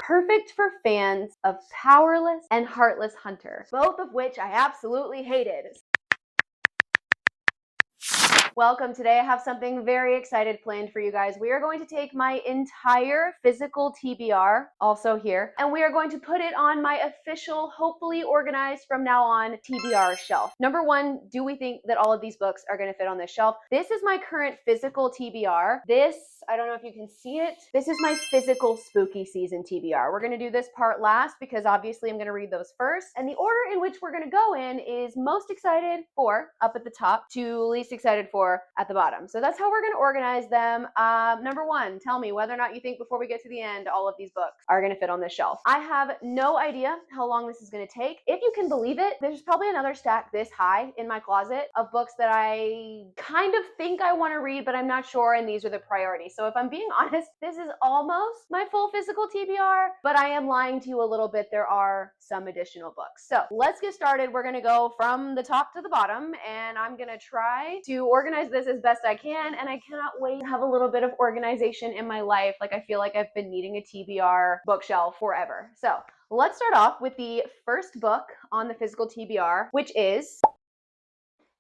perfect for fans of Powerless and Heartless Hunter, both of which I absolutely hated. Welcome. Today I have something very excited planned for you guys. We are going to take my entire physical TBR, also here, and we are going to put it on my official, hopefully organized from now on, TBR shelf. Number one, do we think that all of these books are going to fit on this shelf? This is my current physical TBR. This, I don't know if you can see it. This is my physical spooky season TBR. We're going to do this part last because obviously I'm going to read those first. And the order in which we're going to go in is most excited for up at the top to least excited for at the bottom. So that's how we're going to organize them. Number one, tell me whether or not you think before we get to the end, all of these books are going to fit on this shelf. I have no idea how long this is going to take. If you can believe it, there's probably another stack this high in my closet of books that I kind of think I want to read, but I'm not sure, and these are the priorities. So if I'm being honest, this is almost my full physical TBR, but I am lying to you a little bit. There are some additional books. So let's get started. We're going to go from the top to the bottom, and I'm going to try to organize this as best I can, and I cannot wait to have a little bit of organization in my life. Like, I feel like I've been needing a TBR bookshelf forever. So let's start off with the first book on the physical TBR, which is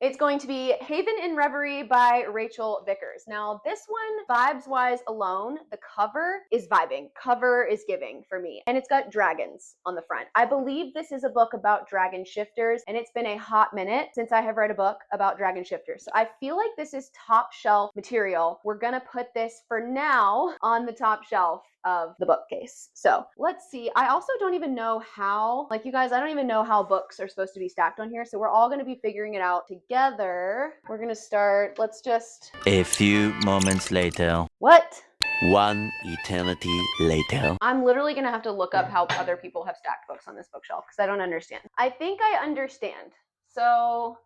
it's going to be Haven in Reverie by Rachel Vickers. Now, this one, vibes-wise alone, the cover is vibing. Cover is giving for me. And it's got dragons on the front. I believe this is a book about dragon shifters, and it's been a hot minute since I have read a book about dragon shifters. So I feel like this is top shelf material. We're gonna put this for now on the top shelf of the bookcase. So let's see. I also don't even know how, like, you guys, I don't even know how books are supposed to be stacked on here. So we're all going to be figuring it out together. We're going to start. Let's just. A few moments later. What? One eternity later. I'm literally going to have to look up how other people have stacked books on this bookshelf because I don't understand. I think I understand. So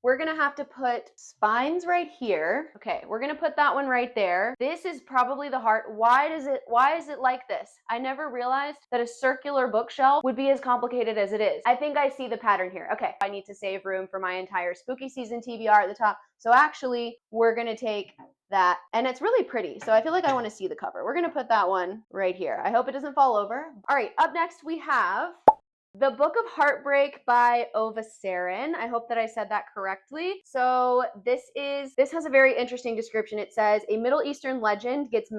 we're gonna have to put spines right here. Okay, we're gonna put that one right there. This is probably the heart. Why is it like this? I never realized that a circular bookshelf would be as complicated as it is. I think I see the pattern here. Okay, I need to save room for my entire spooky season TBR at the top. So actually, we're gonna take that, and it's really pretty. So I feel like I wanna see the cover. We're gonna put that one right here. I hope it doesn't fall over. All right, up next we have The Book of Heartbreak by Ova Sarin. I hope that I said that correctly. So this has a very interesting description. It says a Middle Eastern legend gets a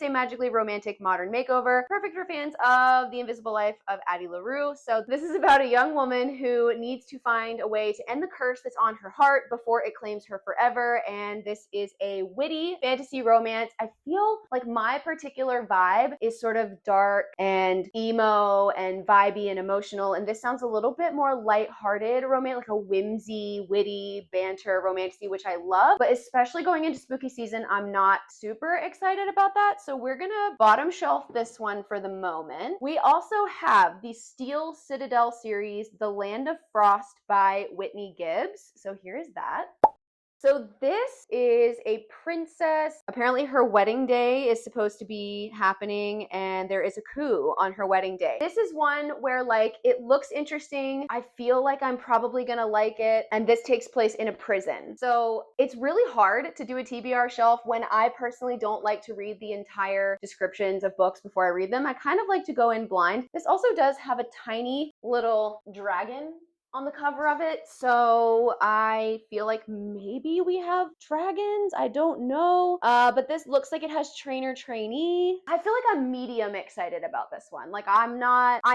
magically romantic modern makeover, perfect for fans of The Invisible Life of Addie LaRue. So this is about a young woman who needs to find a way to end the curse that's on her heart before it claims her forever. And this is a witty fantasy romance. I feel like my particular vibe is sort of dark and emo and vibey and emotional, and this sounds a little bit more lighthearted romance, like a whimsy, witty, banter romantic, which I love, but especially going into spooky season, I'm not super excited about that, so we're gonna bottom shelf this one for the moment. We also have the Steel Citadel series, The Land of Frost by Whitney Gibbs, so here is that. So this is a princess. Apparently her wedding day is supposed to be happening and there is a coup on her wedding day. This is one where, like, it looks interesting. I feel like I'm probably gonna like it. And this takes place in a prison. So it's really hard to do a TBR shelf when I personally don't like to read the entire descriptions of books before I read them. I kind of like to go in blind. This also does have a tiny little dragon on the cover of it, so I feel like maybe we have dragons. I don't know, but this looks like it has trainer trainee. I feel like I'm medium excited about this one. Like, I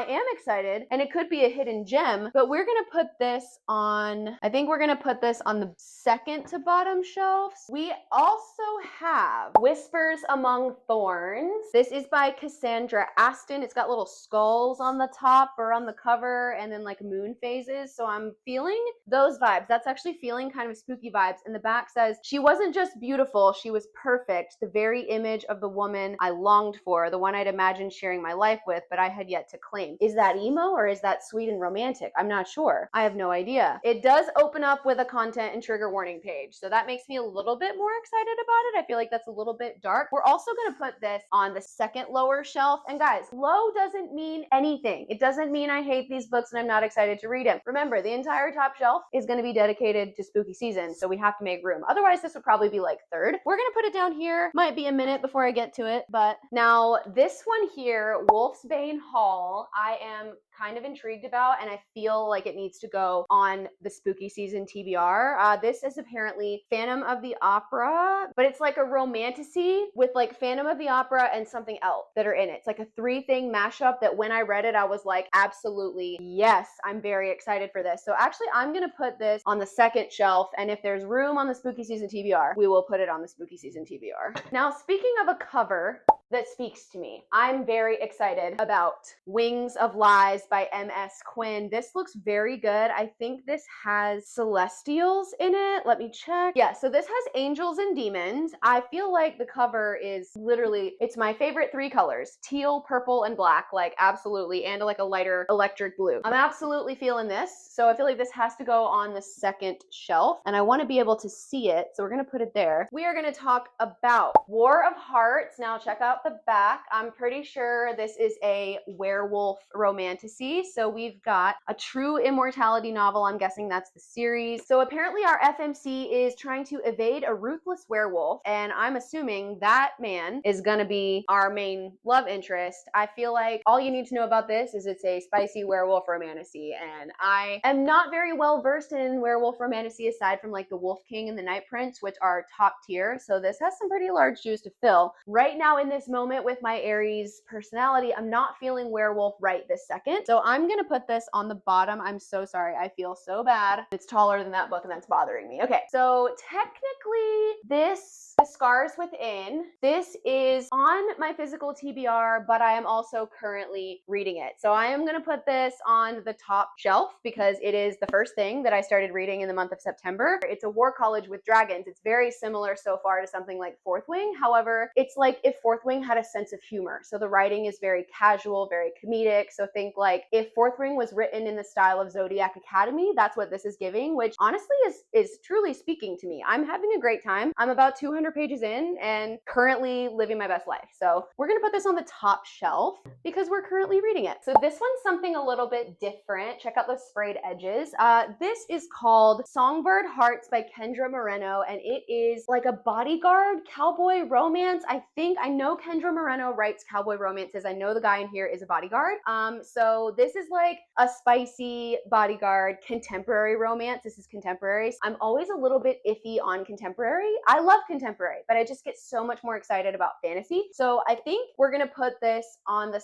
am excited, and it could be a hidden gem, but we're gonna put this on, I think we're gonna put this on the second to bottom shelves. We also have Whispers Among Thorns. This is by Cassandra Aston. It's got little skulls on the top or on the cover, and then like moon phases. So I'm feeling those vibes. That's actually feeling kind of spooky vibes. And the back says, she wasn't just beautiful, she was perfect, the very image of the woman I longed for, the one I'd imagined sharing my life with, but I had yet to claim. Is that emo or is that sweet and romantic? I'm not sure. I have no idea. It does open up with a content and trigger warning page. So that makes me a little bit more excited about it. I feel like that's a little bit dark. We're also going to put this on the second lower shelf. And guys, low doesn't mean anything. It doesn't mean I hate these books and I'm not excited to read them. Remember, remember, the entire top shelf is going to be dedicated to spooky season, so we have to make room. Otherwise, this would probably be like third. We're going to put it down here. Might be a minute before I get to it, but now this one here, Wolf's Bane Hall, I am kind of intrigued about, and I feel like it needs to go on the spooky season TBR. This is apparently Phantom of the Opera, but it's like a romantasy with like Phantom of the Opera and something else that are in it. It's like a 3-thing mashup that when I read it, I was like, absolutely yes, I'm very excited for this. So actually, I'm gonna put this on the second shelf, and if there's room on the spooky season TBR, we will put it on the spooky season TBR. Now, speaking of a cover that speaks to me, I'm very excited about Wings of Lies by M.S. Quinn. This looks very good. I think this has celestials in it. Let me check. Yeah, so this has angels and demons. I feel like the cover is literally, it's my favorite 3 colors, teal, purple, and black, like absolutely, and like a lighter electric blue. I'm absolutely feeling this. So I feel like this has to go on the second shelf, and I want to be able to see it, so we're going to put it there. We are going to talk about War of Hearts. Now check out the back. I'm pretty sure this is a werewolf romantasy. So we've got a true immortality novel. I'm guessing that's the series. So apparently our FMC is trying to evade a ruthless werewolf, and I'm assuming that man is gonna be our main love interest. I feel like all you need to know about this is it's a spicy werewolf romantasy, and I am not very well versed in werewolf romantasy aside from like the Wolf King and the Night Prince, which are top tier. So this has some pretty large shoes to fill. Right now in this moment with my Aries personality, I'm not feeling werewolf right this second. So I'm gonna put this on the bottom. I'm so sorry. I feel so bad. It's taller than that book and that's bothering me. Okay, so technically this, The Scars Within, this is on my physical TBR, but I am also currently reading it. So I am gonna put this on the top shelf because it is the first thing that I started reading in the month of September. It's a war college with dragons. It's very similar so far to something like Fourth Wing. However, it's like if Fourth Wing had a sense of humor. So the writing is very casual, very comedic. So think like if Fourth Wing was written in the style of Zodiac Academy, that's what this is giving, which honestly is truly speaking to me. I'm having a great time. I'm about 200 pages in and currently living my best life. So we're gonna put this on the top shelf because we're currently reading it. So this one's something a little bit different. Check out those sprayed edges. This is called Songbird Hearts by Kendra Moreno, and it is like a bodyguard cowboy romance. I know Kendra Moreno writes cowboy romances. I know the guy in here is a bodyguard. So this is like a spicy bodyguard contemporary romance. This is contemporary. I'm always a little bit iffy on contemporary. I love contemporary, but I just get so much more excited about fantasy. So I think we're gonna put this on the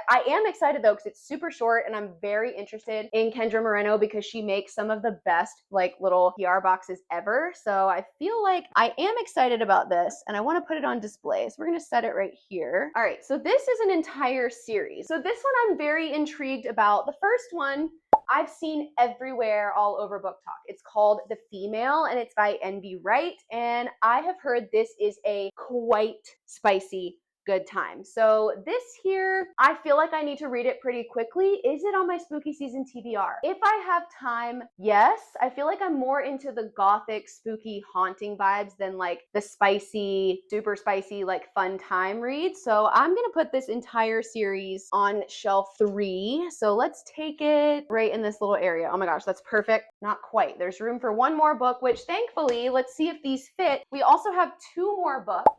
I am excited though because it's super short, and I'm very interested in Kendra Moreno because she makes some of the best like little PR boxes ever. So I feel like I am excited about this, and I want to put it on display. So we're gonna set it right here. All right, so this is an entire series. So this one I'm very intrigued about. The first one I've seen everywhere all over Book Talk. It's called The Female, and it's by N.B. Wright, and I have heard this is a quite spicy good time. So this here, I feel like I need to read it pretty quickly. Is it on my spooky season TBR? If I have time, yes. I feel like I'm more into the gothic, spooky, haunting vibes than like the spicy, super spicy, like fun time read. So I'm gonna put this entire series on shelf 3. So let's take it right in this little area. Oh my gosh, that's perfect. Not quite. There's room for one more book, which thankfully, let's see if these fit. We also have 2 more books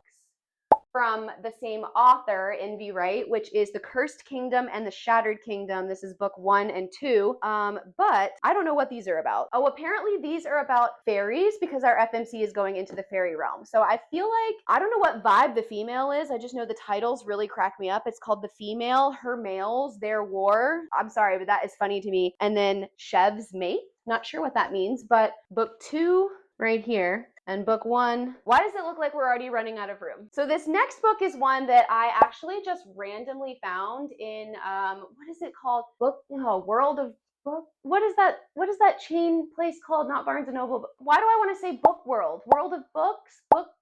from the same author, N.B. Wright, which is The Cursed Kingdom and The Shattered Kingdom. This is book 1 and 2. But I don't know what these are about. Oh, apparently these are about fairies because our FMC is going into the fairy realm. So I feel like, I don't know what vibe The Female is. I just know the titles really crack me up. It's called The Female, Her Males, Their War. I'm sorry, but that is funny to me. And then Chev's Mate. Not sure what that means, but book 2 right here. And book 1, why does it look like we're already running out of room? So this next book is one that I actually just randomly found in, what is it called? World of Book? What is that chain place called? Not Barnes & Noble. Why do I want to say Book World? World of Books?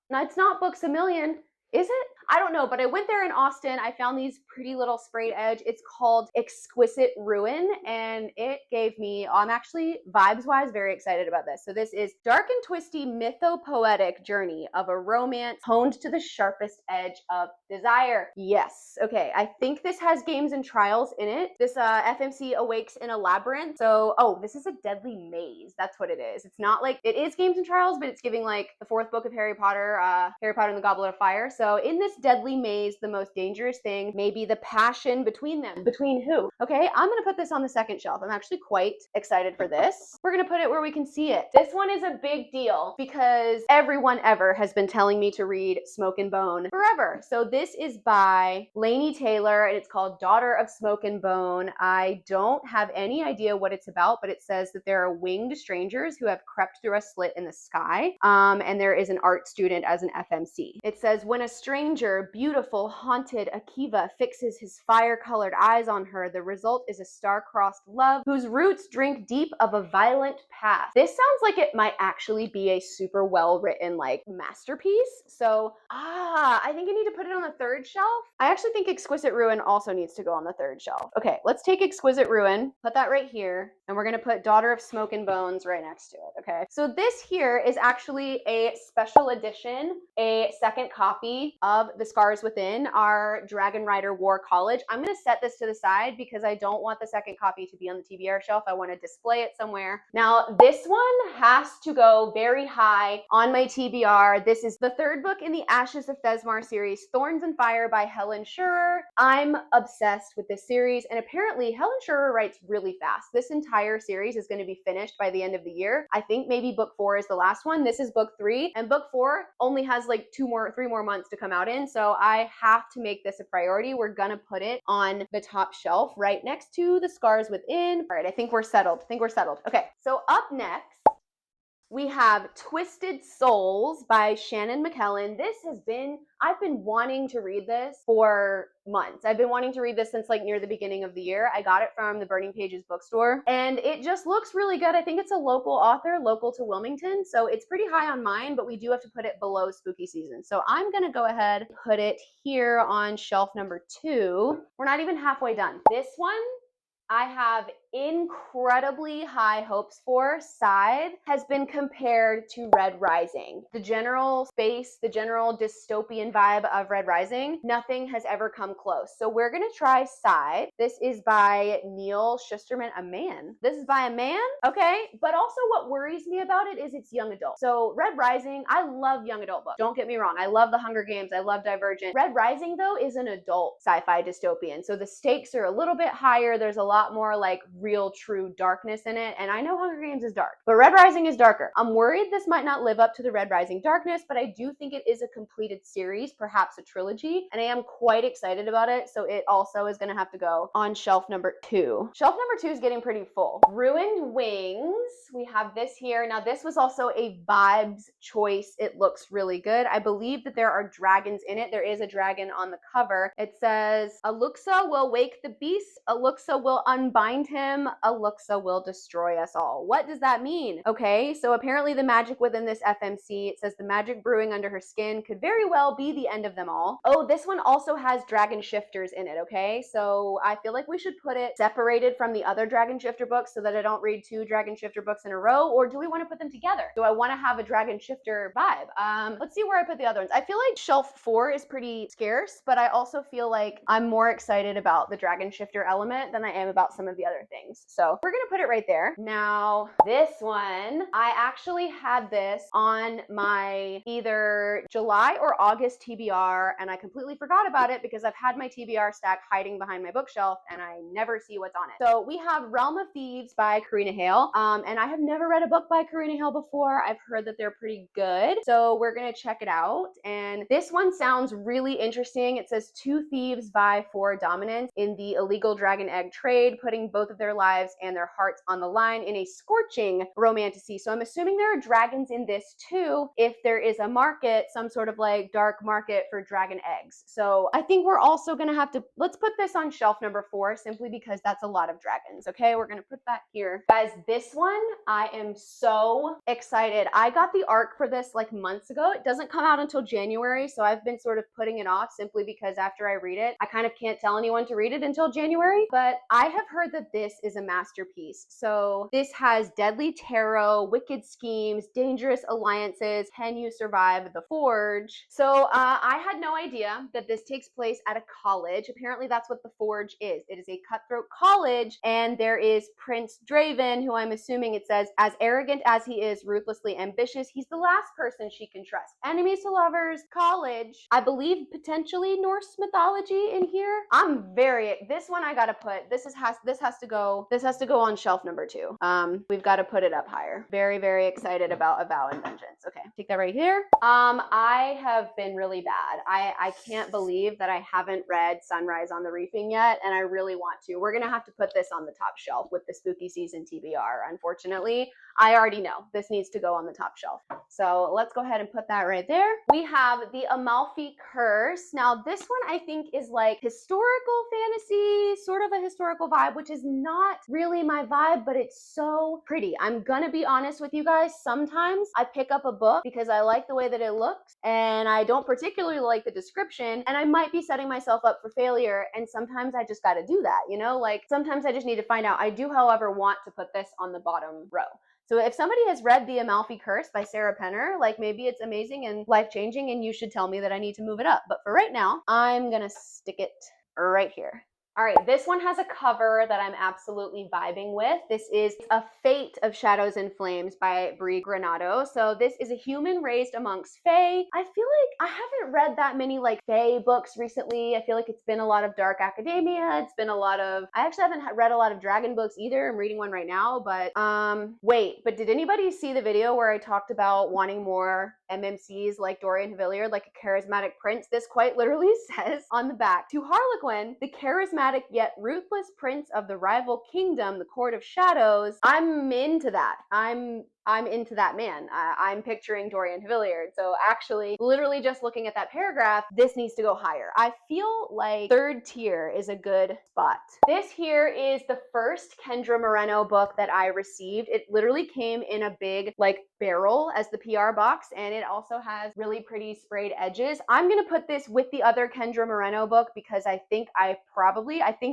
No, it's not Books A Million. Is it? I don't know, but I went there in Austin. I found these pretty little sprayed edge. It's called Exquisite Ruin, and it gave me, I'm actually vibes-wise very excited about this. So this is dark and twisty mythopoetic journey of a romance honed to the sharpest edge of desire. Yes. Okay. I think this has games and trials in it. This FMC awakes in a labyrinth. So, oh, this is a deadly maze. That's what it is. It's not like, it is games and trials, but it's giving like the fourth book of Harry Potter, Harry Potter and the Goblet of Fire. So in this deadly maze, the most dangerous thing may be the passion between them. Between who? Okay, I'm gonna put this on the second shelf. I'm actually quite excited for this. We're gonna put it where we can see it. This one is a big deal because everyone ever has been telling me to read Smoke and Bone forever. So this is by Laini Taylor and it's called Daughter of Smoke and Bone. I don't have any idea what it's about, but it says that there are winged strangers who have crept through a slit in the sky, and there is an art student as an FMC. It says, when a stranger, beautiful, haunted Akiva fixes his fire-colored eyes on her, the result is a star-crossed love whose roots drink deep of a violent past. This sounds like it might actually be a super well-written like masterpiece. So, I think I need to put it on the third shelf. I actually think Exquisite Ruin also needs to go on the third shelf. Okay, let's take Exquisite Ruin, put that right here, and we're gonna put Daughter of Smoke and Bones right next to it, okay? So this here is actually a special edition, a second copy of The Scars Within, our Dragon Rider War College. I'm gonna set this to the side because I don't want the second copy to be on the TBR shelf. I wanna display it somewhere. Now, this one has to go very high on my TBR. This is the third book in the Ashes of Thesmar series, Thorns and Fire by Helen Schurer. I'm obsessed with this series, and apparently Helen Schurer writes really fast. This entire series is gonna be finished by the end of the year. I think maybe book 4 is the last one. This is book 3, and book 4 only has like 3 more months to come out in, so I have to make this a priority. We're gonna put it on the top shelf right next to The Scars Within. All right, I think we're settled. Okay, so up next, we have Twisted Souls by Shannon McKellen. I've been wanting to read this for months. I've been wanting to read this since like near the beginning of the year. I got it from the Burning Pages bookstore and it just looks really good. I think it's a local author, local to Wilmington. So it's pretty high on mine, but we do have to put it below spooky season. So I'm gonna go ahead and put it here on shelf number 2. We're not even halfway done. This one, I have incredibly high hopes for. Side has been compared to Red Rising. The general space, the general dystopian vibe of Red Rising, nothing has ever come close. So we're gonna try Side. This is by Neil Shusterman, a man. This is by a man, okay? But also what worries me about it is it's young adult. So Red Rising, I love young adult books. Don't get me wrong, I love The Hunger Games, I love Divergent. Red Rising though is an adult sci-fi dystopian. So the stakes are a little bit higher. There's a lot more like real true darkness in it, and I know Hunger Games is dark, but Red Rising is darker. I'm worried this might not live up to the Red Rising darkness, but I do think it is a completed series, perhaps a trilogy, and I am quite excited about it, so it also is going to have to go on shelf number 2. Shelf number 2 is getting pretty full. Ruined Wings, we have this here. Now this was also a vibes choice. It looks really good. I believe that there are dragons in it. There is a dragon on the cover. It says, Aluxa will wake the beast, Aluxa will unbind him, Aluxa will destroy us all. What does that mean? Okay, so apparently the magic within this FMC, it says the magic brewing under her skin could very well be the end of them all. Oh, this one also has dragon shifters in it, okay? So I feel like we should put it separated from the other dragon shifter books so that I don't read 2 dragon shifter books in a row, or do we want to put them together? Do I want to have a dragon shifter vibe? Let's see where I put the other ones. I feel like shelf 4 is pretty scarce, but I also feel like I'm more excited about the dragon shifter element than I am about some of the other things. So we're gonna put it right there. Now, this one, I actually had this on my either July or August TBR, and I completely forgot about it because I've had my TBR stack hiding behind my bookshelf and I never see what's on it. So we have Realm of Thieves by Karina Hale, and I have never read a book by Karina Hale before. I've heard that they're pretty good, so we're gonna check it out. And this one sounds really interesting. It says 2 thieves vie for dominance in the illegal dragon egg trade, putting both of their their lives and their hearts on the line in a scorching romantasy. So I'm assuming there are dragons in this too, if there is a market, some sort of like dark market for dragon eggs. So I think we're also gonna have to, let's put this on shelf number 4 simply because that's a lot of dragons. Okay, we're gonna put that here. Guys, this one, I am so excited. I got the arc for this like months ago. It doesn't come out until January, so I've been sort of putting it off simply because after I read it, I kind of can't tell anyone to read it until January, but I have heard that this is a masterpiece. So this has deadly tarot, wicked schemes, dangerous alliances, can you survive the Forge? So I had no idea that this takes place at a college. Apparently that's what the Forge is. It is a cutthroat college, and there is Prince Draven, who I'm assuming it says, as arrogant as he is ruthlessly ambitious, he's the last person she can trust. Enemies to lovers, college, I believe potentially Norse mythology in here. This one I gotta put, this has to go on shelf number 2. We've got to put it up higher. Very, very excited about A Vow and Vengeance. Okay, take that right here. I have been really bad. I can't believe that I haven't read Sunrise on the Reaping yet, and I really want to. We're gonna have to put this on the top shelf with the spooky season TBR. Unfortunately, I already know this needs to go on the top shelf. So let's go ahead and put that right there. We have the Amalfi Curse. Now this one I think is like historical fantasy, sort of a historical vibe, which is not really my vibe, but it's so pretty. I'm gonna be honest with you guys. Sometimes I pick up a book because I like the way that it looks and I don't particularly like the description, and I might be setting myself up for failure, and sometimes I just gotta do that, you know? Like sometimes I just need to find out. I do, however, want to put this on the bottom row. So if somebody has read The Amalfi Curse by Sarah Penner, like maybe it's amazing and life-changing and you should tell me that I need to move it up. But for right now, I'm gonna stick it right here. All right, this one has a cover that I'm absolutely vibing with. This is A Fate of Shadows and Flames by Brie Granado. So this is a human raised amongst fae. I feel like I haven't read that many like fae books recently. I feel like it's been a lot of dark academia. It's been a lot of, I actually haven't read a lot of dragon books either. I'm reading one right now, but wait, but did anybody see the video where I talked about wanting more MMCs like Dorian Villiers, like a charismatic prince? This quite literally says on the back, to Harlequin, the charismatic yet ruthless prince of the rival kingdom, the Court of Shadows. I'm into that. I'm into that man. I'm picturing Dorian Villiers. So actually, literally just looking at that paragraph, this needs to go higher. I feel like 3rd tier is a good spot. This here is the first Kendra Moreno book that I received. It literally came in a big like barrel as the PR box, and it also has really pretty sprayed edges. I'm gonna put this with the other Kendra Moreno book because I think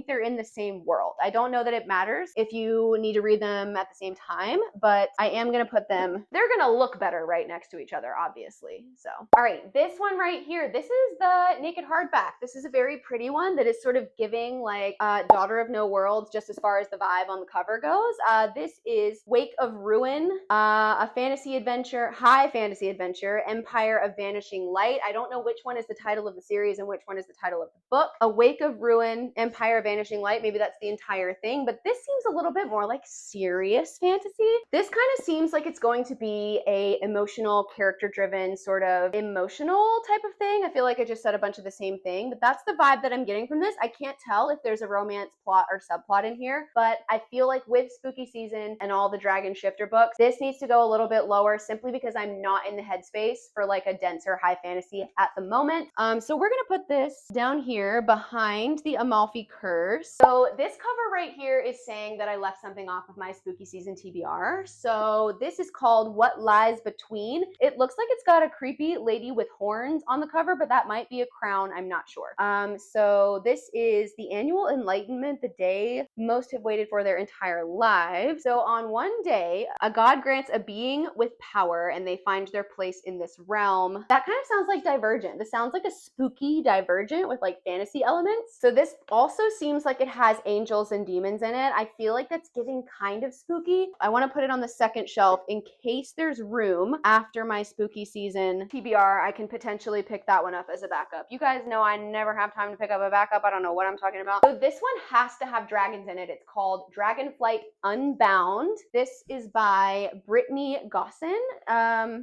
they're in the same world. I don't know that it matters if you need to read them at the same time, but I am gonna put them, they're gonna look better right next to each other, obviously. So, all right, this one right here, this is the Naked Hardback. This is a very pretty one that is sort of giving like Daughter of No Worlds, just as far as the vibe on the cover goes. This is Wake of Ruin, a fantasy adventure, high fantasy adventure, Empire of Vanishing Light. I don't know which one is the title of the series and which one is the title of the book. A Wake of Ruin, Empire of Vanishing Light, maybe that's the entire thing, but this seems a little bit more like serious fantasy. This kind of seems like it's going to be a emotional, character-driven, sort of emotional type of thing. I feel like I just said a bunch of the same thing, but that's the vibe that I'm getting from this. I can't tell if there's a romance plot or subplot in here, but I feel like with Spooky Season and all the Dragon Shifter books, this needs to go a little bit lower simply because I'm not in the headspace for like a denser high fantasy at the moment. So we're gonna put this down here behind the Amalfi Curse. So this cover right here is saying that I left something off of my Spooky Season TBR. So this is called What Lies Between. It looks like it's got a creepy lady with horns on the cover, but that might be a crown, I'm not sure. So this is the annual enlightenment, the day most have waited for their entire lives. So on one day, a god grants a being with power and they find their place in this realm. That kind of sounds like Divergent. This sounds like a spooky Divergent with like fantasy elements. So this also seems like it has angels and demons in it. I feel like that's giving kind of spooky. I want to put it on the second shelf shelf in case there's room after my spooky season TBR. I can potentially pick that one up as a backup. You guys know I never have time to pick up a backup. I don't know what I'm talking about. So this one has to have dragons in it. It's called Dragonflight Unbound. This is by Brittany Gosson.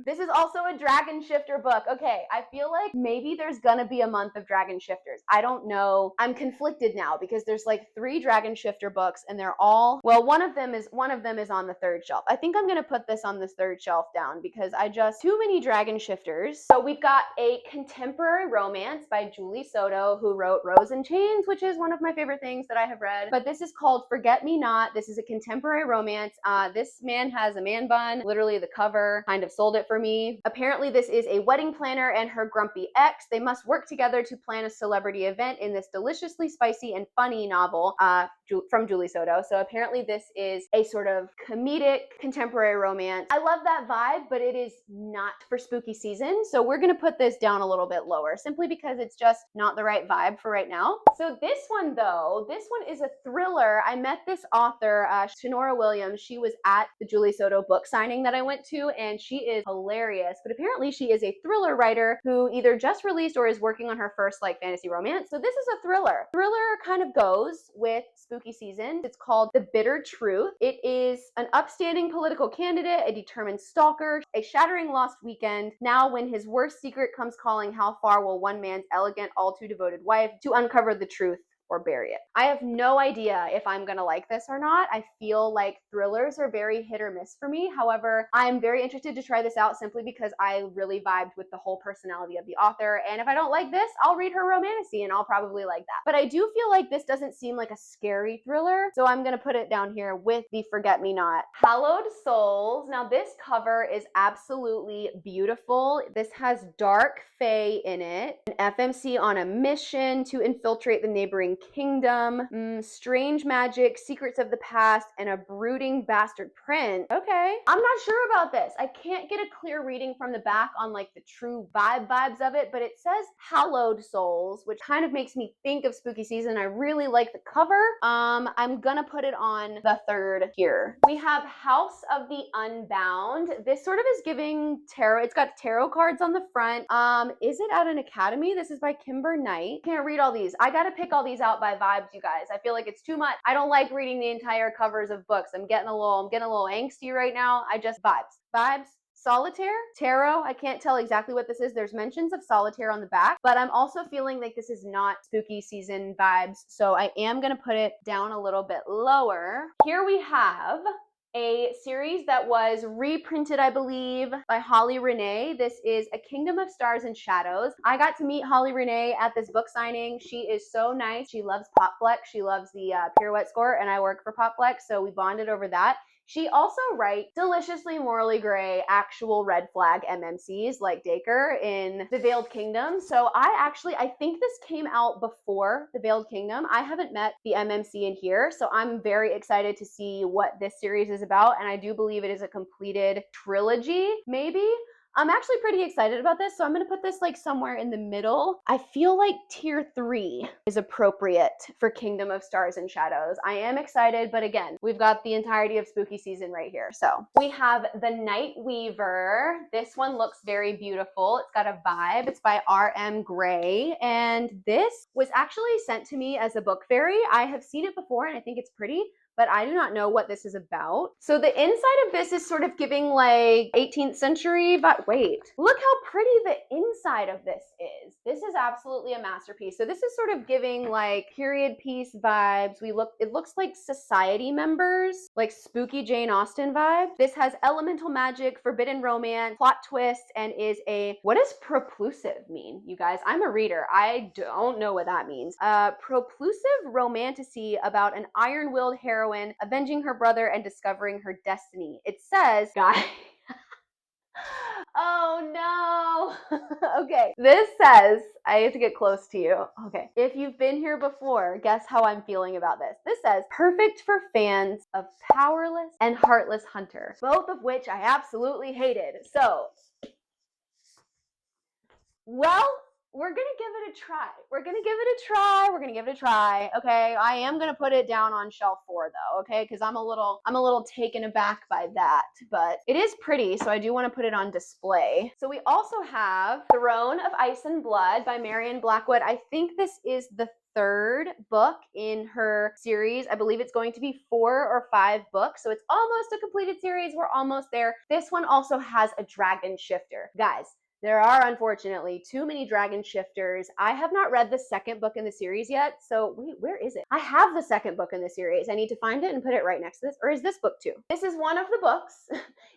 This is also a dragon shifter book. Okay, I feel like maybe there's gonna be a month of dragon shifters. I don't know. I'm conflicted now because there's like 3 dragon shifter books and they're all, well, one of them is on the 3rd shelf. I think I'm gonna put this on this 3rd shelf down because I just, too many dragon shifters. So we've got a contemporary romance by Julie Soto, who wrote Rose and Chains, which is one of my favorite things that I have read. But this is called Forget Me Not. This is a contemporary romance. This man has a man bun. Literally the cover kind of sold it for me. Apparently this is a wedding planner and her grumpy ex. They must work together to plan a celebrity event in this deliciously spicy and funny novel from Julie Soto. So apparently this is a sort of comedic contemporary romance. I love that vibe, but it is not for spooky season. So we're gonna put this down a little bit lower simply because it's just not the right vibe for right now. So this one though, this one is a thriller. I met this author, Shanora Williams. She was at the Julie Soto book signing that I went to, and she is hilarious. But apparently she is a thriller writer who either just released or is working on her first like fantasy romance. So this is a thriller. Thriller kind of goes with spooky season. It's called The Bitter Truth. It is an upstanding political candidate, a determined stalker, a shattering lost weekend. Now when his worst secret comes calling, how far will one man's elegant, all too devoted wife to uncover the truth or bury it? I have no idea if I'm gonna like this or not. I feel like thrillers are very hit or miss for me. However, I'm very interested to try this out simply because I really vibed with the whole personality of the author. And if I don't like this, I'll read her romantasy and I'll probably like that. But I do feel like this doesn't seem like a scary thriller. So I'm gonna put it down here with the Forget Me Not. Hallowed Souls. Now this cover is absolutely beautiful. This has dark fae in it. An FMC on a mission to infiltrate the neighboring kingdom, strange magic, secrets of the past, and a brooding bastard prince. Okay, I'm not sure about this. I can't get a clear reading from the back on like the true vibes of it, but it says Hallowed Souls, which kind of makes me think of spooky season. I really like the cover. I'm gonna put it on the 3rd here. We have House of the Unbound. This sort of is giving tarot. It's got tarot cards on the front. Is it at an academy? This is by Kimber Knight. Can't read all these. I gotta pick all these out by vibes, you guys. I feel like it's too much. I don't like reading the entire covers of books. I'm getting a little angsty right now. I just vibes. Solitaire, tarot. I can't tell exactly what this is. There's mentions of solitaire on the back, but I'm also feeling like this is not spooky season vibes. So I am gonna put it down a little bit lower. Here we have a series that was reprinted, I believe, by Holly Renee. This is A Kingdom of Stars and Shadows. I got to meet Holly Renee at this book signing. She is so nice. She loves Popflex. She loves the pirouette score, and I work for Popflex, so we bonded over that. She also writes deliciously morally gray actual red flag MMCs like Dacre in The Veiled Kingdom. So I think this came out before The Veiled Kingdom. I haven't met the MMC in here, so I'm very excited to see what this series is about, and I do believe it is a completed trilogy, maybe. I'm actually pretty excited about this, so I'm gonna put this like somewhere in the middle. I feel like tier 3 is appropriate for Kingdom of Stars and Shadows. I am excited, but again, we've got the entirety of spooky season right here. So we have The Night Weaver. This one looks very beautiful. It's got a vibe. It's by R.M. Gray, and this was actually sent to me as a book fairy. I have seen it before, and I think it's pretty, but I do not know what this is about. So the inside of this is sort of giving like 18th century, but wait, look how pretty the inside of this is. This is absolutely a masterpiece. So this is sort of giving like period piece vibes. It looks like society members, like spooky Jane Austen vibe. This has elemental magic, forbidden romance, plot twist, and is what does proplusive mean, you guys? I'm a reader. I don't know what that means. Proplusive romantasy about an iron-willed heroine avenging her brother and discovering her destiny. It says, guys, oh no. Okay, this says, I have to get close to you. Okay, if you've been here before, guess how I'm feeling about this. This says, perfect for fans of Powerless and Heartless Hunter, both of which I absolutely hated. So, well, we're gonna give it a try. We're gonna give it a try. We're gonna give it a try. Okay, I am gonna put it down on shelf 4 though. Okay, because I'm a little taken aback by that, but it is pretty, so I do want to put it on display. So we also have Throne of Ice and Blood by Marion Blackwood. I think this is the third book in her series. I believe it's going to be 4 or 5 books, so it's almost a completed series. We're almost there. This one also has a dragon shifter. Guys, there are unfortunately too many dragon shifters. I have not read the second book in the series yet, so wait, where is it? I have the second book in the series. I need to find it and put it right next to this, or is this book 2? This is one of the books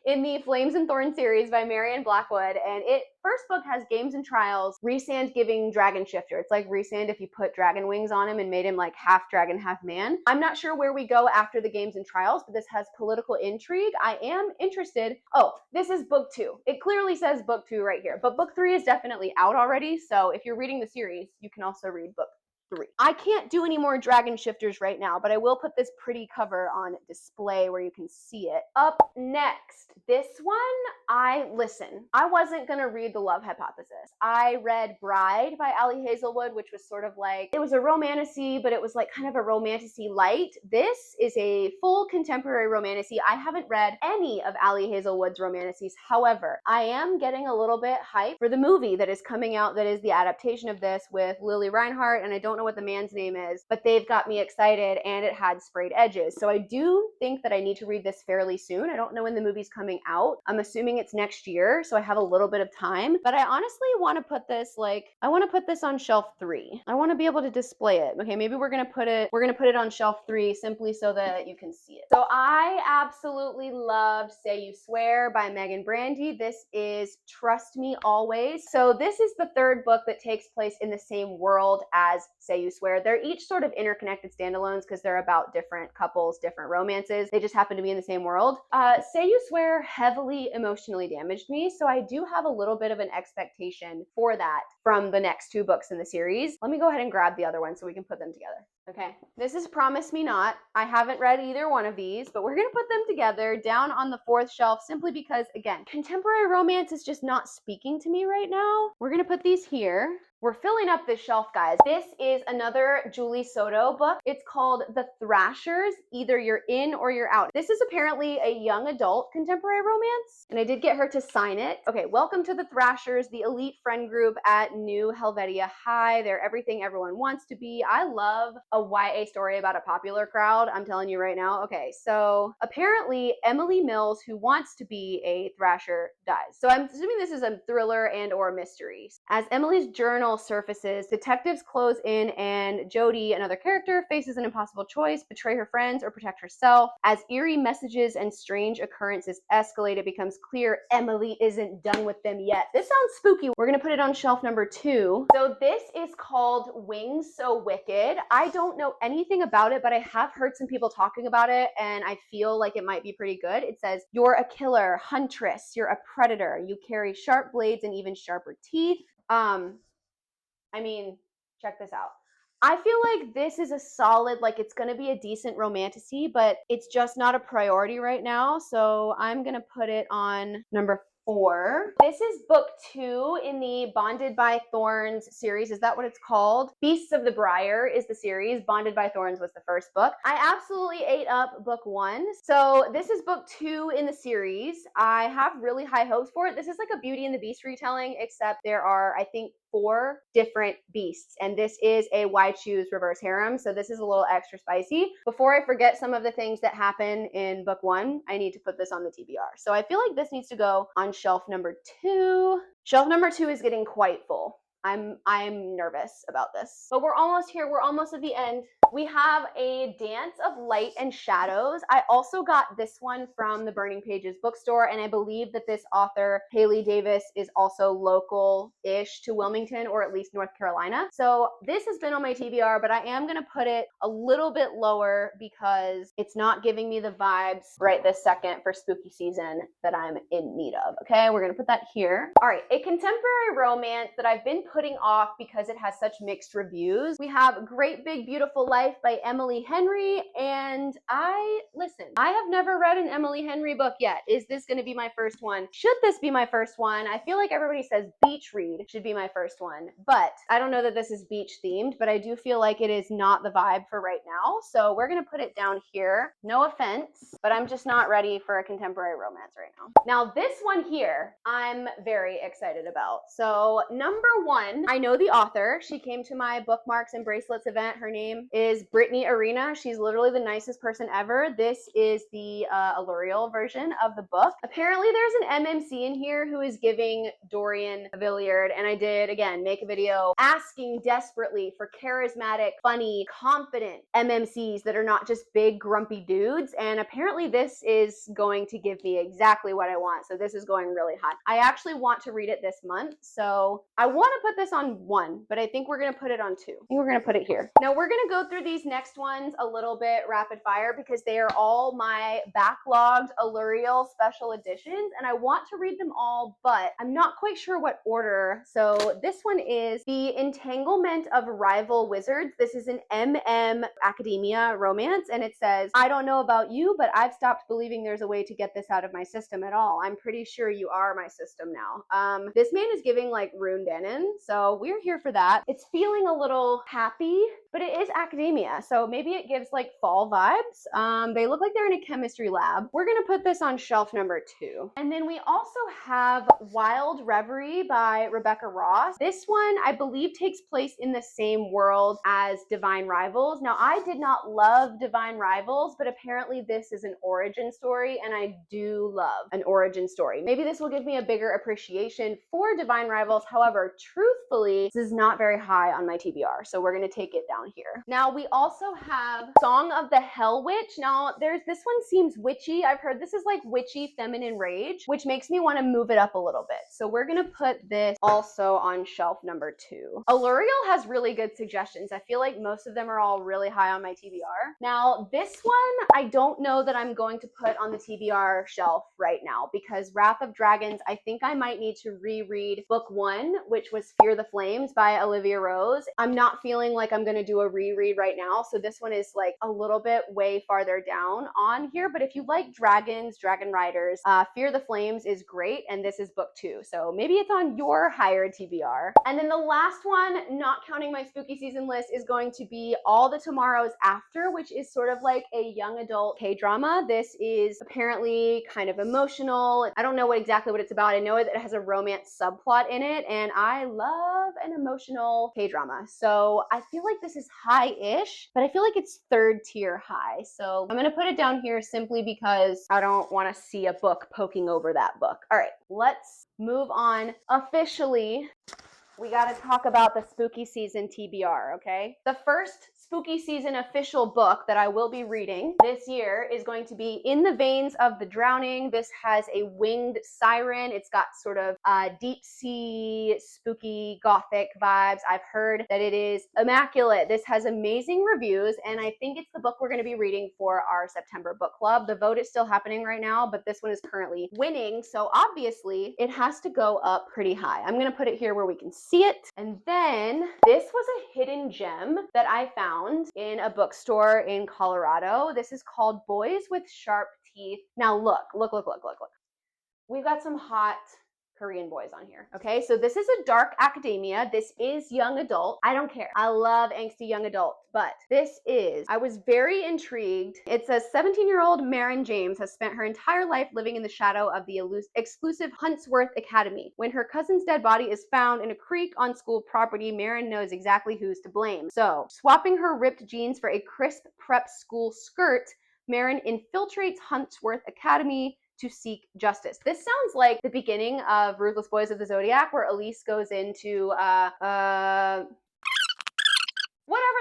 in the Flames and Thorns series by Marion Blackwood, and first book has Games and Trials, Rhysand giving dragon shifter. It's like Rhysand if you put dragon wings on him and made him like half dragon, half man. I'm not sure where we go after the Games and Trials, but this has political intrigue. I am interested. Oh, this is book 2. It clearly says book 2 right here, but book 3 is definitely out already. So if you're reading the series, you can also read book 3. I can't do any more dragon shifters right now, but I will put this pretty cover on display where you can see it. Up next, this one, I wasn't gonna read The Love Hypothesis. I read Bride by Ali Hazelwood, which was sort of like, it was a romantasy, but it was like kind of a romantasy light. This is a full contemporary romantasy. I haven't read any of Ali Hazelwood's romantases. However, I am getting a little bit hyped for the movie that is coming out that is the adaptation of this with Lily Reinhart, and I don't know what the man's name is, but they've got me excited, and it had sprayed edges. So I do think that I need to read this fairly soon. I don't know when the movie's coming out. I'm assuming it's next year, so I have a little bit of time, but I honestly want to put this on shelf 3. I want to be able to display it. Okay, maybe we're going to put it on shelf 3 simply so that you can see it. So I absolutely loved Say You Swear by Megan Brandy. This is Trust Me Always. So this is the third book that takes place in the same world as Say You Swear. They're each sort of interconnected standalones because they're about different couples, different romances. They just happen to be in the same world. Say You Swear heavily emotionally damaged me, so I do have a little bit of an expectation for that from the next 2 books in the series. Let me go ahead and grab the other one so we can put them together. Okay, this is Promise Me Not. I haven't read either one of these, but we're gonna put them together down on the 4th shelf simply because, again, contemporary romance is just not speaking to me right now. We're gonna put these here. We're filling up this shelf, guys. This is another Julie Soto book. It's called The Thrashers, Either You're In or You're Out. This is apparently a young adult contemporary romance, and I did get her to sign it. Okay, welcome to The Thrashers, the elite friend group at New Helvetia High. They're everything everyone wants to be. I love a YA story about a popular crowd, I'm telling you right now. Okay, so apparently Emily Mills, who wants to be a Thrasher, dies. So I'm assuming this is a thriller and or mystery. As Emily's journal surfaces, detectives close in and Jody, another character, faces an impossible choice: betray her friends or protect herself. As eerie messages and strange occurrences escalate, it becomes clear Emily isn't done with them yet. This sounds spooky. We're gonna put it on shelf number 2. So this is called Wings So Wicked. I don't know anything about it, but I have heard some people talking about it, and I feel like it might be pretty good. It says, you're a killer, huntress, you're a predator, you carry sharp blades and even sharper teeth. I mean, check this out. I feel like this is a solid, like it's going to be a decent romantasy, but it's just not a priority right now. So I'm going to put it on number 4. This is book 2 in the Bonded by Thorns series. Is that what it's called? Beasts of the Briar is the series. Bonded by Thorns was the first book. I absolutely ate up book 1. So this is book 2 in the series. I have really high hopes for it. This is like a Beauty and the Beast retelling, except there are, I think, 4 different beasts, and this is a Why Choose reverse harem, so this is a little extra spicy. Before I forget some of the things that happen in book 1, I need to put this on the TBR. So I feel like this needs to go on shelf number 2. Shelf number 2 is getting quite full. I'm nervous about this, but we're almost here. We're almost at the end. We have a Dance of Light and Shadows. I also got this one from the Burning Pages bookstore, and I believe that this author, Haley Davis, is also local-ish to Wilmington, or at least North Carolina. So this has been on my TBR, but I am going to put it a little bit lower because it's not giving me the vibes right this second for spooky season that I'm in need of. Okay, we're going to put that here. All right, a contemporary romance that I've been putting off because it has such mixed reviews. We have Great Big Beautiful Lies Life by Emily Henry. And listen, I have never read an Emily Henry book yet. Is this going to be my first one? Should this be my first one? I feel like everybody says beach read should be my first one, but I don't know that this is beach themed, but I do feel like it is not the vibe for right now. So we're going to put it down here. No offense, but I'm just not ready for a contemporary romance right now. Now this one here, I'm very excited about. So number one, I know the author. She came to my bookmarks and bracelets event. Her name is Brittany Arena. She's literally the nicest person ever. This is the Allurial version of the book. Apparently there's an MMC in here who is giving Dorian a Villiard, and I did, again, make a video asking desperately for charismatic, funny, confident MMCs that are not just big, grumpy dudes, and apparently this is going to give me exactly what I want, so this is going really high. I actually want to read it this month, so I want to put this on 1, but I think we're going to put it on 2. I think we're going to put it here. Now we're going to go through these next ones a little bit rapid fire because they are all my backlogged Allurial special editions, and I want to read them all, but I'm not quite sure what order. So this one is The Entanglement of Rival Wizards. This is an MM academia romance, and it says, I don't know about you, but I've stopped believing there's a way to get this out of my system at all. I'm pretty sure you are my system now. This man is giving like Rune Danon, so we're here for that. It's feeling a little happy, but it is academia, so maybe it gives like fall vibes. They look like they're in a chemistry lab. We're gonna put this on shelf number 2. And then we also have Wild Reverie by Rebecca Ross. This one, I believe, takes place in the same world as Divine Rivals. Now, I did not love Divine Rivals, but apparently this is an origin story, and I do love an origin story. Maybe this will give me a bigger appreciation for Divine Rivals. However, truthfully, this is not very high on my TBR, so we're gonna take it down here. Now, we also have Song of the Hell Witch. Now, this one seems witchy. I've heard this is like witchy feminine rage, which makes me want to move it up a little bit. So we're going to put this also on shelf number 2. Allurial has really good suggestions. I feel like most of them are all really high on my TBR. Now, this one, I don't know that I'm going to put on the TBR shelf right now because Wrath of Dragons, I think I might need to reread book 1, which was Fear the Flames by Olivia Rose. I'm not feeling like I'm going to do a reread right now, so this one is like a little bit way farther down on here, but if you like dragons, dragon riders, Fear the Flames is great, and this is book 2, so maybe it's on your higher TBR. And then the last one, not counting my spooky season list, is going to be All the Tomorrows After, which is sort of like a young adult K-drama. This is apparently kind of emotional. I don't know exactly what it's about. I know that it has a romance subplot in it, and I love an emotional K-drama, so I feel like this is high-ish, but I feel like it's 3rd tier high, so I'm gonna put it down here simply because I don't want to see a book poking over that book. All right, let's move on officially. We got to talk about the spooky season TBR, okay? The first spooky season official book that I will be reading this year is going to be In the Veins of the Drowning. This has a winged siren. It's got sort of deep sea, spooky, gothic vibes. I've heard that it is immaculate. This has amazing reviews, and I think it's the book we're going to be reading for our September book club. The vote is still happening right now, but this one is currently winning, so obviously it has to go up pretty high. I'm going to put it here where we can see it. And then this was a hidden gem that I found in a bookstore in Colorado. This is called Boys with Sharp Teeth. Now look. We've got some hot Korean boys on here. Okay, so this is a dark academia. This is young adult. I don't care. I love angsty young adults, but I was very intrigued. It says 17-year-old Maren James has spent her entire life living in the shadow of the exclusive Huntsworth Academy. When her cousin's dead body is found in a creek on school property, Maren knows exactly who's to blame. So, swapping her ripped jeans for a crisp prep school skirt, Maren infiltrates Huntsworth Academy to seek justice. This sounds like the beginning of Ruthless Boys of the Zodiac, where Elise goes into whatever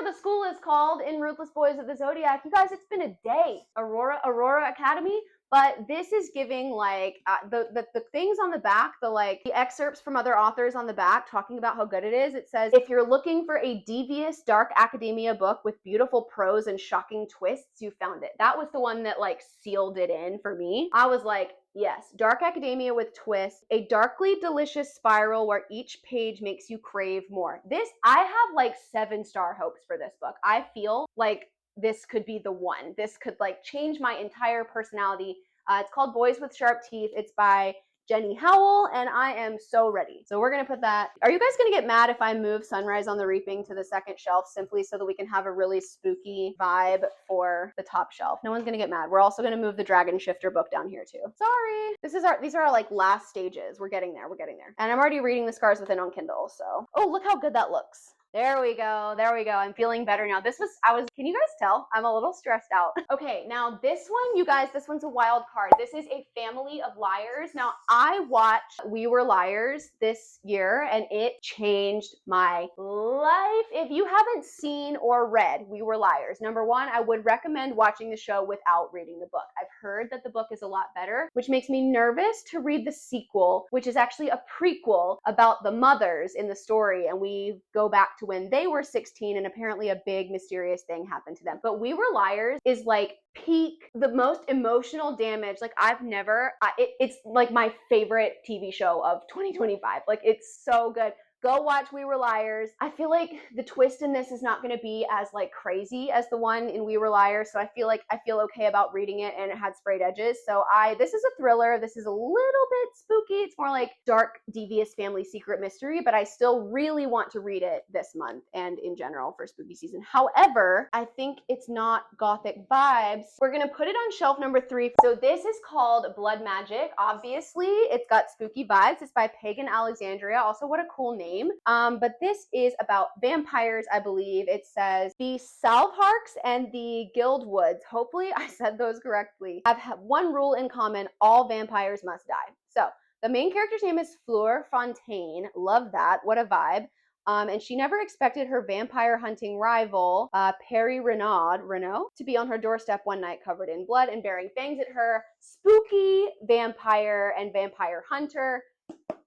the school is called in Ruthless Boys of the Zodiac. You guys, it's been a day. Aurora Academy. But this is giving like the things on the back, the excerpts from other authors on the back talking about how good it is. It says, if you're looking for a devious, dark academia book with beautiful prose and shocking twists, you found it. That was the one that like sealed it in for me. I was like, yes, dark academia with twists, a darkly delicious spiral where each page makes you crave more. I have like 7-star hopes for this book. I feel like this could be the one. This could like change my entire personality. It's called Boys with Sharp Teeth. It's by Jenny Howell, and I am so ready. So we're gonna put that. Are you guys gonna get mad if I move Sunrise on the Reaping to the second shelf simply so that we can have a really spooky vibe for the top shelf? No one's gonna get mad. We're also gonna move the Dragon Shifter book down here too. Sorry. These are our like last stages. We're getting there. And I'm already reading The Scars Within on Kindle, so. Oh, look how good that looks. There we go. I'm feeling better now. Can you guys tell? I'm a little stressed out. Okay, now this one, you guys, this one's a wild card. This is A Family of Liars. Now, I watched We Were Liars this year, and it changed my life. If you haven't seen or read We Were Liars, number one, I would recommend watching the show without reading the book. I've heard that the book is a lot better, which makes me nervous to read the sequel, which is actually a prequel about the mothers in the story, and we go back to when they were 16 and apparently a big mysterious thing happened to them. But We Were Liars is like peak, the most emotional damage. Like it's like my favorite TV show of 2025. Like it's so good. Go watch We Were Liars. I feel like the twist in this is not going to be as like crazy as the one in We Were Liars, so I feel okay about reading it, and it had sprayed edges. So this is a thriller. This is a little bit spooky. It's more like dark, devious family secret mystery, but I still really want to read it this month and in general for spooky season. However, I think it's not gothic vibes. We're going to put it on shelf number 3. So this is called Blood Magic. Obviously, it's got spooky vibes. It's by Pagan Alexandria. Also, what a cool name. But this is about vampires, I believe. It says the Salvharks and the Guildwoods, hopefully I said those correctly, have one rule in common: all vampires must die. So the main character's name is Fleur Fontaine. Love that. What a vibe. And she never expected her vampire hunting rival, Perry Renaud, to be on her doorstep one night covered in blood and bearing fangs at her. Spooky vampire and vampire hunter.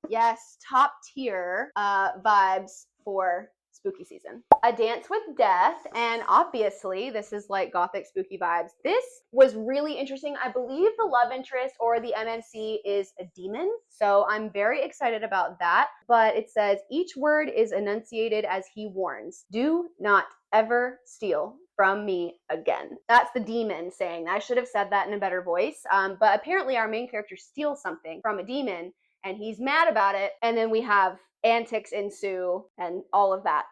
Yes, top tier vibes for spooky season. A Dance with Death, and obviously this is like gothic spooky vibes. This was really interesting. I believe the love interest or the MNC is a demon, so I'm very excited about that. But it says each word is enunciated as he warns. Do not ever steal from me again. That's the demon saying that. I should have said that in a better voice. But apparently our main character steals something from a demon, and he's mad about it, and then we have antics ensue and all of that.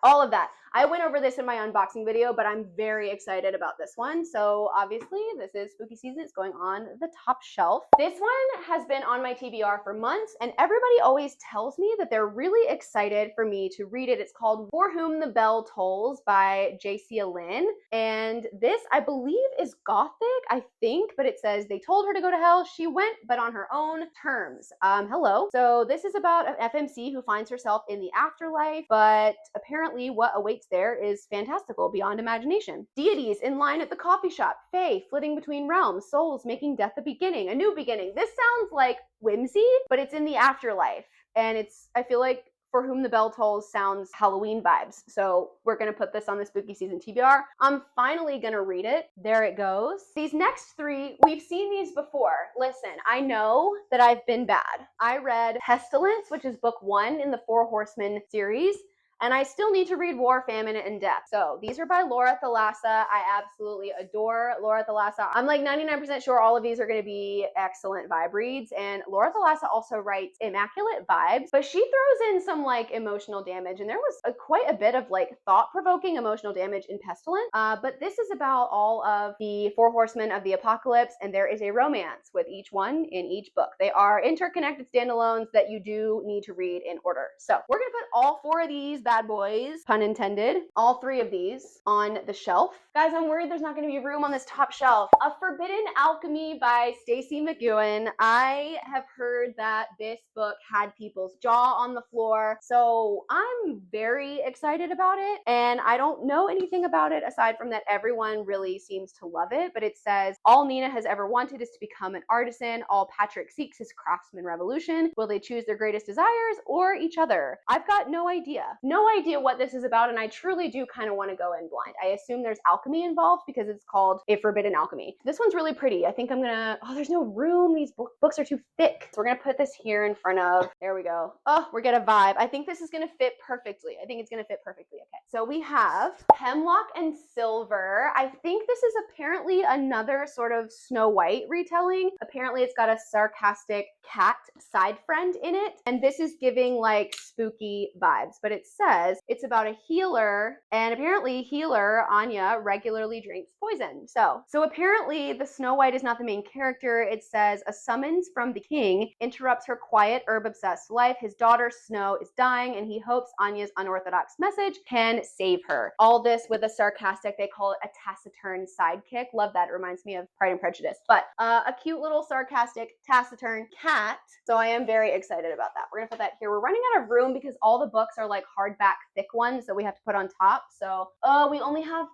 I went over this in my unboxing video, but I'm very excited about this one. So obviously this is spooky season. It's going on the top shelf. This one has been on my TBR for months, and everybody always tells me that they're really excited for me to read it. It's called For Whom the Bell Tolls by J.C. Lynn, and this I believe is gothic, I think, but it says they told her to go to hell. She went, but on her own terms. Hello. So this is about an FMC who finds herself in the afterlife, but apparently what awaits there is fantastical beyond imagination. Deities in line at the coffee shop, fae flitting between realms, souls making death a beginning, a new beginning. This sounds like whimsy, but it's in the afterlife, and I feel like For Whom the Bell Tolls sounds Halloween vibes. So we're going to put this on the spooky season TBR. I'm finally going to read it. There it goes. These next 3, we've seen these before. Listen, I know that I've been bad. I read Pestilence, which is book 1 in the 4 Horsemen series, and I still need to read War, Famine, and Death. So these are by Laura Thalassa. I absolutely adore Laura Thalassa. I'm like 99% sure all of these are going to be excellent vibe reads. And Laura Thalassa also writes immaculate vibes, but she throws in some like emotional damage. And there was quite a bit of like thought-provoking emotional damage in Pestilence. But this is about all of the 4 horsemen of the apocalypse, and there is a romance with each one in each book. They are interconnected standalones that you do need to read in order. So we're going to put all 4 of these bad boys, pun intended, all 3 of these on the shelf. Guys, I'm worried there's not going to be room on this top shelf. A Forbidden Alchemy by Stacey McEwen. I have heard that this book had people's jaw on the floor, so I'm very excited about it, and I don't know anything about it aside from that everyone really seems to love it, but it says, all Nina has ever wanted is to become an artisan. All Patrick seeks is craftsman revolution. Will they choose their greatest desires or each other? I've got no idea. No idea what this is about, and I truly do kind of want to go in blind. I assume there's alchemy involved because it's called A Forbidden Alchemy. This one's really pretty. I think I'm gonna, oh, there's no room. These books are too thick. So we're gonna put this here in front of, there we go. Oh, we're getting a vibe. I think this is gonna fit perfectly. I think it's gonna fit perfectly. Okay. So we have Hemlock and Silver. I think this is apparently another sort of Snow White retelling. Apparently it's got a sarcastic cat side friend in it, and this is giving like spooky vibes, but it says it's about a healer, and apparently healer Anya regularly drinks poison. So apparently the Snow White is not the main character. It says a summons from the king interrupts her quiet herb-obsessed life. His daughter Snow is dying, and he hopes Anya's unorthodox message can save her. All this with a sarcastic, they call it a taciturn sidekick. Love that. It reminds me of Pride and Prejudice. But a cute little sarcastic taciturn cat. So I am very excited about that. We're gonna put that here. We're running out of room because all the books are like hardback thick ones that we have to put on top. So we only have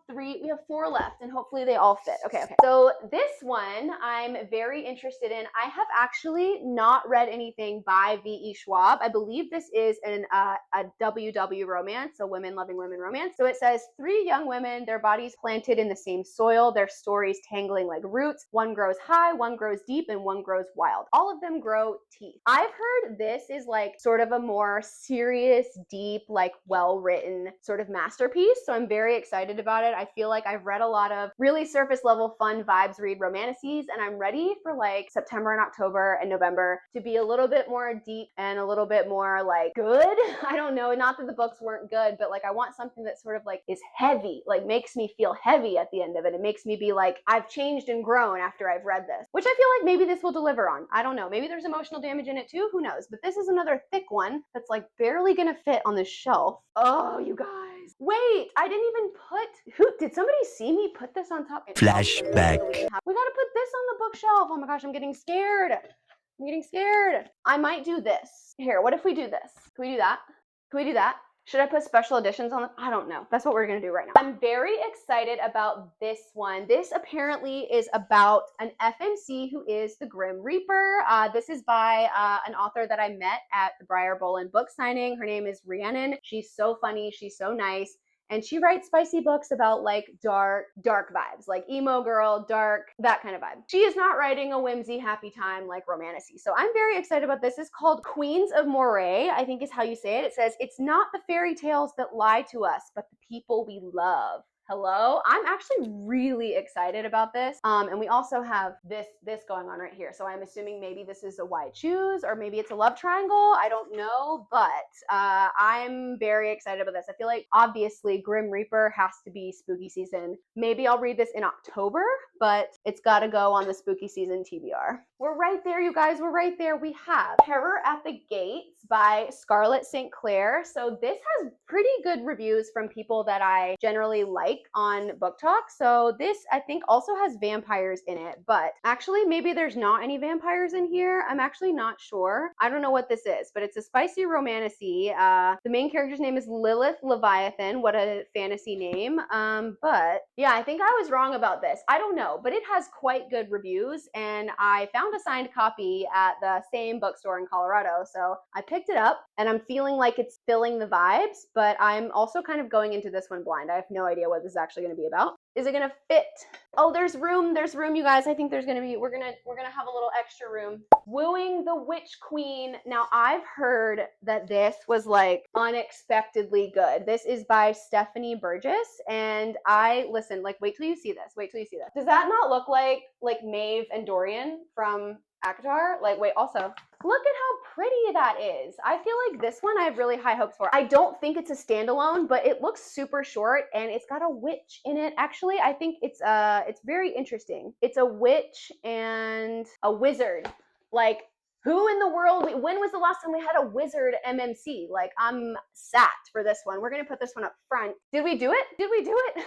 4 left, and hopefully they all fit. Okay. So this one I'm very interested in. I have actually not read anything by V.E. Schwab. I believe this is a WW romance, so women loving women romance. So it says 3 young women, their bodies planted in the same soil, their stories tangling like roots. One grows high, one grows deep, and one grows wild. All of them grow teeth. I've heard this is like sort of a more serious, deep, like well-written sort of masterpiece. So I'm very excited about it. I feel like I've read a lot of really surface level fun vibes read romantices, and I'm ready for like September and October and November to be a little bit more deep and a little bit more like good. I don't know, not that the books weren't good, but like I want something that sort of like is heavy, like makes me feel heavy at the end of it. It makes me be like, I've changed and grown after I've read this, which I feel like maybe this will deliver on. I don't know, maybe there's emotional damage in it too, who knows? But this is another thick one that's like barely gonna fit on the shelf. Oh, you guys. Wait, I didn't even put, did somebody see me put this on top? Flashback. We gotta put this on the bookshelf. Oh my gosh, I'm getting scared. I might do this. Here, what if we do this? Can we do that? Should I put special editions on them? I don't know. That's what we're gonna do right now. I'm very excited about this one. This apparently is about an FMC who is the Grim Reaper. This is by an author that I met at the Briar Bolin book signing. Her name is Rhiannon. She's so funny. She's so nice. And she writes spicy books about like dark vibes, like emo girl, dark, that kind of vibe. She is not writing a whimsy, happy time like romantasy. So I'm very excited about this. It's called Queens of Moray, I think is how you say it. It says, it's not the fairy tales that lie to us, but the people we love. Hello, I'm actually really excited about this. And we also have this going on right here. So I'm assuming maybe this is a why choose, or maybe it's a love triangle. I don't know, but I'm very excited about this. I feel like obviously Grim Reaper has to be spooky season. Maybe I'll read this in October, but it's got to go on the spooky season TBR. We're right there, you guys. We're right there. We have Terror at the Gates by Scarlett St. Clair. So this has pretty good reviews from people that I generally like on Book Talk. So this I think also has vampires in it, but actually maybe there's not any vampires in here. I'm actually not sure. I don't know what this is, but it's a spicy romantasy. The main character's name is Lilith Leviathan. What a fantasy name. But yeah, I think I was wrong about this. I don't know, but it has quite good reviews, and I found a signed copy at the same bookstore in Colorado. So I picked it up, and I'm feeling like it's filling the vibes, but I'm also kind of going into this one blind. I have no idea what this is actually going to be about. Is it going to fit? Oh, there's room, you guys. I think there's going to be, we're going to have a little extra room. Wooing the Witch Queen. Now, I've heard that this was like unexpectedly good. This is by Stephanie Burgess, and listen, like, wait till you see this. Does that not look like Maeve and Dorian from ACOTAR? Like, wait, also, look at how pretty that is. I feel like this one I have really high hopes for. I don't think it's a standalone, but it looks super short, and it's got a witch in it. Actually, I think it's very interesting. It's a witch and a wizard. Like, Who in the world, when was the last time we had a wizard MMC? Like, I'm sat for this one. We're gonna put this one up front. Did we do it? Did we do it?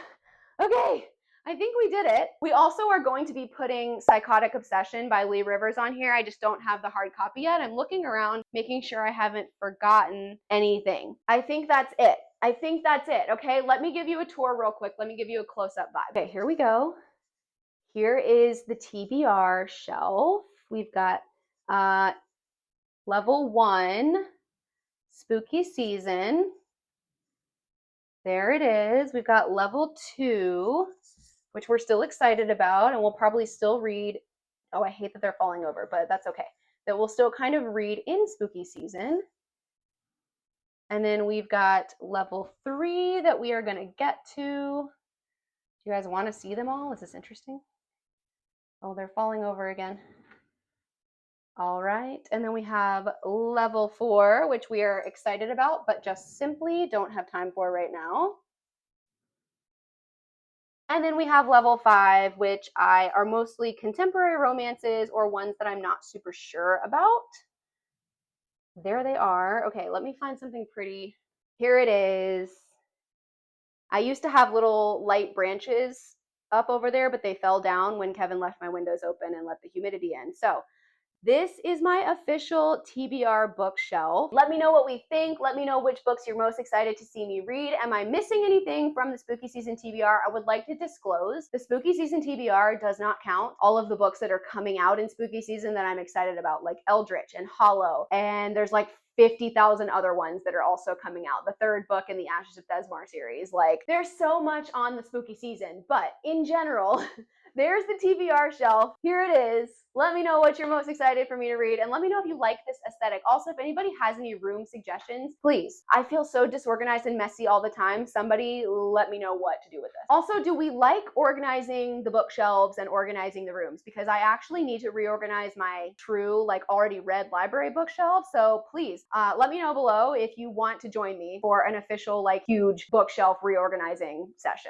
Okay, I think we did it. We also are going to be putting Psychotic Obsession by Lee Rivers on here. I just don't have the hard copy yet. I'm looking around, making sure I haven't forgotten anything. I think that's it. I think that's it, okay? Let me give you a tour real quick. Let me give you a close-up vibe. Okay, here we go. Here is the TBR shelf. We've got level 1, Spooky Season. There it is. We've got level 2, which we're still excited about, and we'll probably still read. Oh, I hate that they're falling over, but that's okay. That we'll still kind of read in Spooky Season. And then we've got level 3 that we are going to get to. Do you guys want to see them all? Is this interesting? Oh, they're falling over again. All right, and then we have level 4, which we are excited about, but just simply don't have time for right now. And then we have level 5, which are mostly contemporary romances or ones that I'm not super sure about. There they are. Okay, let me find something pretty. Here it is. I used to have little light branches up over there, but they fell down when Kevin left my windows open and let the humidity in. So this is my official TBR bookshelf. Let me know what we think. Let me know which books you're most excited to see me read. Am I missing anything from the Spooky Season TBR? I would like to disclose the Spooky Season TBR does not count all of the books that are coming out in Spooky Season that I'm excited about, like Eldritch and Hollow, and there's like 50,000 other ones that are also coming out. The 3rd book in the Ashes of Thesmar series. Like, there's so much on the Spooky Season, but in general, there's the TBR shelf. Here it is. Let me know what you're most excited for me to read, and let me know if you like this aesthetic. Also, if anybody has any room suggestions, please. I feel so disorganized and messy all the time. Somebody let me know what to do with this. Also, do we like organizing the bookshelves and organizing the rooms? Because I actually need to reorganize my true, like, already read library bookshelf. So please, let me know below if you want to join me for an official, like, huge bookshelf reorganizing session.